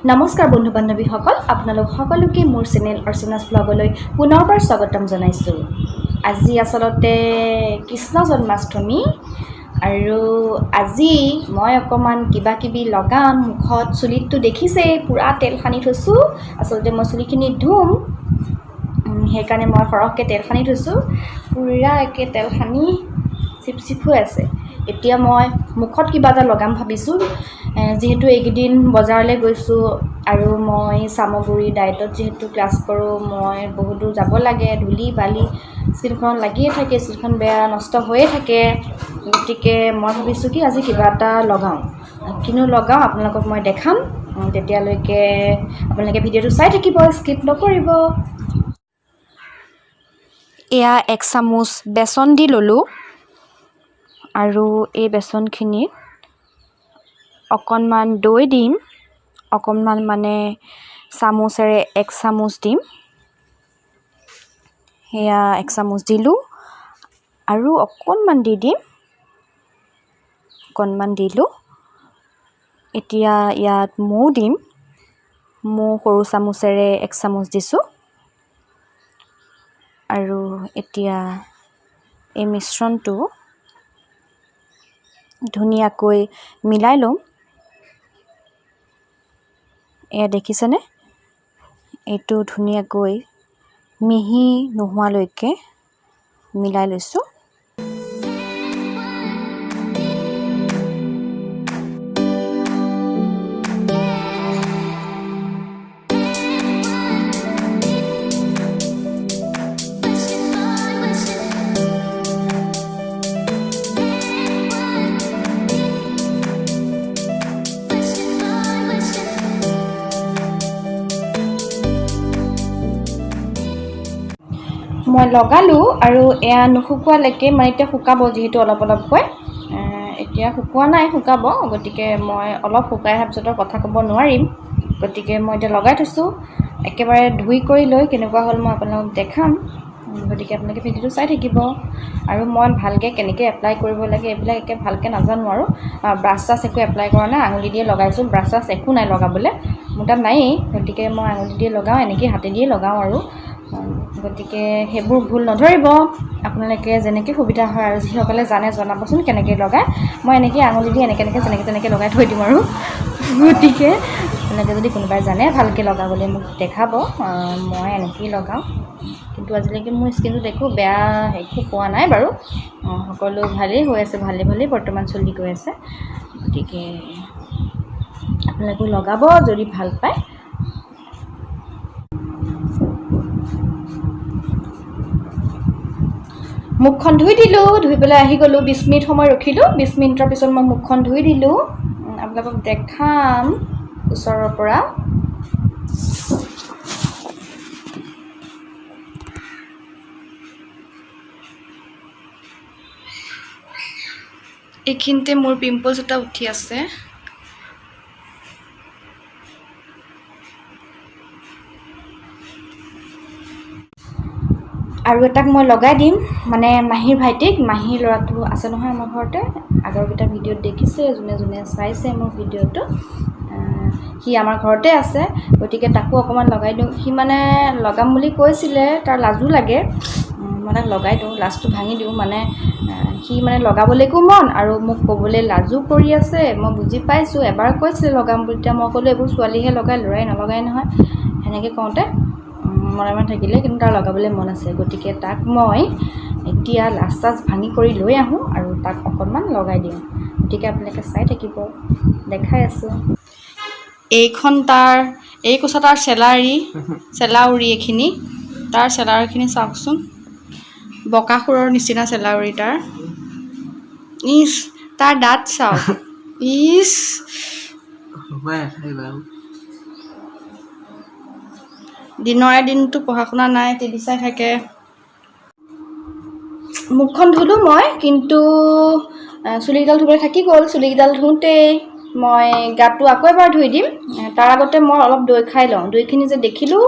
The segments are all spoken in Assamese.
নমস্কাৰ বন্ধু বান্ধৱীসকল, আপোনালোক সকলোকে মোৰ চেনেল অৰ্চনাছ ব্লগলৈ পুনৰবাৰ স্বাগতম জনাইছোঁ। আজি আচলতে কৃষ্ণ জন্মাষ্টমী আৰু আজি মই অকমান কিবা কিবি লগাম মুখত। চুলিটো দেখিছে পুৰা তেল সানি থৈছোঁ। আচলতে মই চুলিখিনি ধুম, সেইকাৰণে মই সৰহকৈ তেল সানি থৈছোঁ। পুৰা একে তেল সানি চিপ হৈ আছে। এতিয়া মই মুখত কিবা এটা লগাম ভাবিছোঁ। যিহেতু এইকেইদিন বজাৰলৈ গৈছোঁ আৰু মই চামগুৰি ডায়েটত যিহেতু ক্লাছ কৰোঁ, মই বহুত দূৰ যাব লাগে, ধূলি বালি স্কিনখন লাগিয়ে থাকে, স্কিনখন বেয়া নষ্ট হৈয়ে থাকে। গতিকে মই ভাবিছোঁ কি আজি কিবা এটা লগাওঁ। কিনো লগাওঁ আপোনালোকক মই দেখাম। তেতিয়ালৈকে আপোনালোকে ভিডিঅ'টো চাই থাকিব, স্কিপ নকৰিব। এয়া 1 চামুচ বেচন দি ল'লোঁ আৰু এই বেচনখিনিত অকণমান দৈ দিম। অকণমান মানে চামুচেৰে 1 চামুচ দিম। সেয়া 1 চামুচ দিলোঁ আৰু অকণমান দি দিম। অকণমান দিলোঁ। এতিয়া ইয়াত মৌ দিম। মৌ সৰু চামুচেৰে 1 চামুচ দিছোঁ। আৰু এতিয়া এই মিশ্ৰণটো ধুনীয়াকৈ মিলাই ল'ম। এয়া দেখিছেনে? এইটো ধুনীয়াকৈ মিহি নোহোৱালৈকে মিলাই লৈছোঁ। মই লগালোঁ আৰু এয়া নুশুকোৱালৈকে, মানে এতিয়া শুকাব যিহেতু অলপ অলপকৈ। এতিয়া শুকোৱা নাই, শুকাব। গতিকে মই অলপ শুকাই অহাৰ পিছত কথা ক'ব নোৱাৰিম। গতিকে মই এতিয়া লগাই থৈছোঁ। একেবাৰে ধুই কৰি লৈ কেনেকুৱা হ'ল মই আপোনালোকক দেখাম। গতিকে আপোনালোকে ভিডিঅ'টো চাই থাকিব। আৰু মই ভালকৈ কেনেকৈ এপ্লাই কৰিব লাগে এইবিলাক একে ভালকৈ নাজানো আৰু। ব্ৰাছ চাছ একো এপ্লাই কৰা নাই, আঙুলি দিয়ে লগাইছোঁ। ব্ৰাছ চাছ একো নাই লগাবলৈ, মোৰ তাত নায়েই। গতিকে মই আঙুলি দিয়ে লগাওঁ, এনেকৈ হাতে দিয়ে লগাওঁ আৰু। গতিকে সেইবোৰ ভুল নধৰিব। আপোনালোকে যেনেকৈ সুবিধা হয় আৰু যিসকলে জানে জনাবচোন কেনেকৈ লগায়। মই এনেকৈ আঙুলি দি এনেকৈ যেনেকৈ লগাই থৈ দিম আৰু। গতিকে আপোনালোকে যদি কোনোবাই জানে ভালকৈ লগাবলৈ মোক দেখাব। মই এনেকৈয়ে লগাওঁ। কিন্তু আজিলৈকে মোৰ স্কিনটোত একো বেয়া একো পোৱা নাই বাৰু। সকলো ভালেই হৈ আছে, ভালেই বৰ্তমান চলি গৈ আছে। গতিকে আপোনালোকে লগাব যদি ভাল পায়। মুখখন ধুই দিলোঁ। ধুই পেলাই আহি গ'লোঁ। 20 মিনিট সময় ৰখিলোঁ। 20 মিনিটৰ পিছত মই মুখখন ধুই দিলোঁ। আপোনালোকক দেখাম ওচৰৰ পৰা। এইখিনিতে মোৰ পিম্পলছ এটা উঠি আছে। আৰু এটাক মই লগাই দিম, মানে মাহীৰ ভাইটিক। মাহীৰ ল'ৰাটো আছে নহয় আমাৰ ঘৰতে। আগৰকেইটা ভিডিঅ'ত দেখিছে, যোনে চাইছে মোৰ ভিডিঅ'টো। সি আমাৰ ঘৰতে আছে। গতিকে তাকো অকণমান লগাই দিওঁ। সি মানে লগাম বুলি কৈছিলে, তাৰ লাজো লাগে। মই তাক লগাই দিওঁ, লাজটো ভাঙি দিওঁ। মানে সি মানে লগাবলৈকো মন আৰু মোক ক'বলৈ লাজো কৰি আছে। মই বুজি পাইছোঁ। এবাৰ কৈছিলে লগাম বুলি, তেতিয়া মই ক'লোঁ এইবোৰ ছোৱালীহে লগাই, ল'ৰাই নলগাই নহয়। সেনেকৈ কওঁতে মনে থাকিলে, কিন্তু তাৰ লগাবলৈ মন আছে। গতিকে তাক মই এতিয়া লাজ চাজ ভাঙি কৰি লৈ আহোঁ আৰু তাক অকণমান লগাই দিওঁ। গতিকে আপোনালোকে চাই থাকিব, দেখাই আছোঁ। এইখন এই কোচা তাৰ চেলাউৰি এইখিনি। তাৰ চেলাউৰিখিনি চাওকচোন, বকাসুৰৰ নিচিনা চেলাউৰি তাৰ। তাৰ দাঁত চাওক। দিনৰে দিনটো পঢ়া শুনা নাই, টিভি চাই থাকে। মুখখন ধুলোঁ মই, কিন্তু চুলিকেইডাল ধুবলৈ থাকি গ'ল। চুলিকেইডাল ধুওঁতেই মই গাটো আকৌ এবাৰ ধুই দিম। তাৰ আগতে মই অলপ দৈ খাই লওঁ। দৈখিনি যে দেখিলোঁ,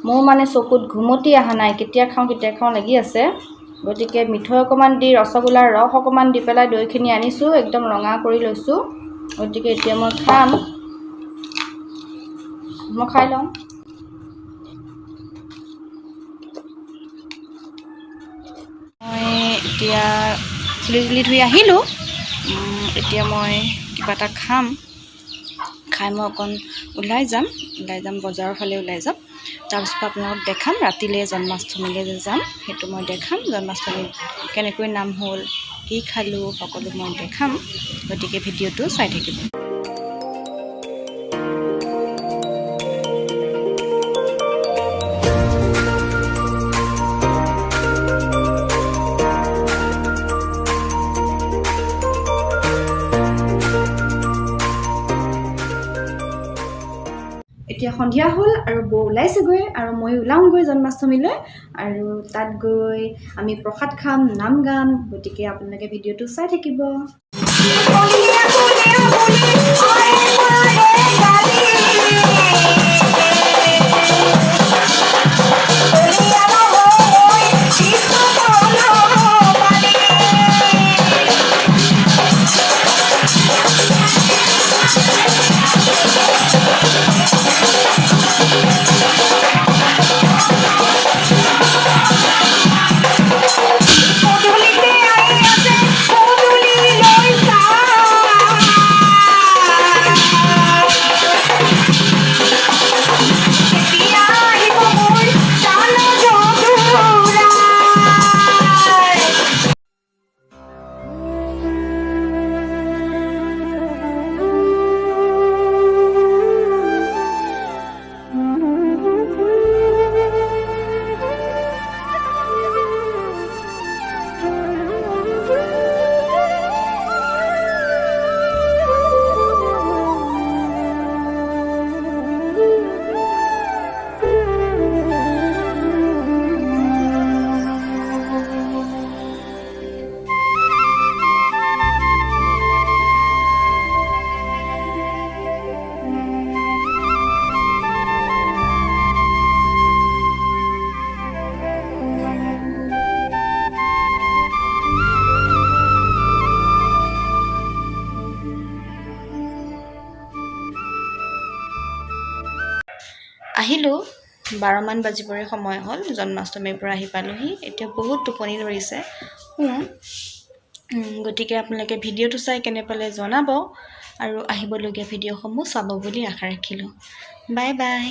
মোৰ মানে চকুত ঘুমতি অহা নাই। কেতিয়া খাওঁ লাগি আছে। গতিকে মিঠৈ অকণমান দি, ৰসগোল্লাৰ ৰস অকণমান দি পেলাই দৈখিনি আনিছোঁ, একদম ৰঙা কৰি লৈছোঁ। গতিকে এতিয়া মই খাম। মই খাই লওঁ। মই এতিয়া চুলি ধুই আহিলোঁ। এতিয়া মই কিবা এটা খাম। খাই মই অকণ ওলাই যাম বজাৰৰ ফালে ওলাই যাম। তাৰপিছত আপোনালোকক দেখাম ৰাতিলৈ জন্মাষ্টমীলৈ যে যাম সেইটো মই দেখাম। জন্মাষ্টমী কেনেকৈ নাম হ'ল, কি খালোঁ, সকলো মই দেখাম। গতিকে ভিডিঅ'টো চাই থাকিব। এতিয়া সন্ধিয়া হ'ল আৰু বৌ ওলাইছেগৈ আৰু মই ওলাওঁগৈ জন্মাষ্টমীলৈ। আৰু তাত গৈ আমি প্ৰসাদ খাম, নাম গাম। গতিকে আপোনালোকে ভিডিঅ'টো চাই থাকিব। আহিলোঁ 12মান বাজিবৰে সময় হ'ল। জন্মাষ্টমীৰ পৰা আহি পালোহি। এতিয়া বহুত টোপনি ধৰিছে। গতিকে আপোনালোকে ভিডিঅ'টো চাই কেনে পালে জনাব আৰু আহিবলগীয়া ভিডিঅ'সমূহ চাব বুলি আশা ৰাখিলোঁ। Bye bye.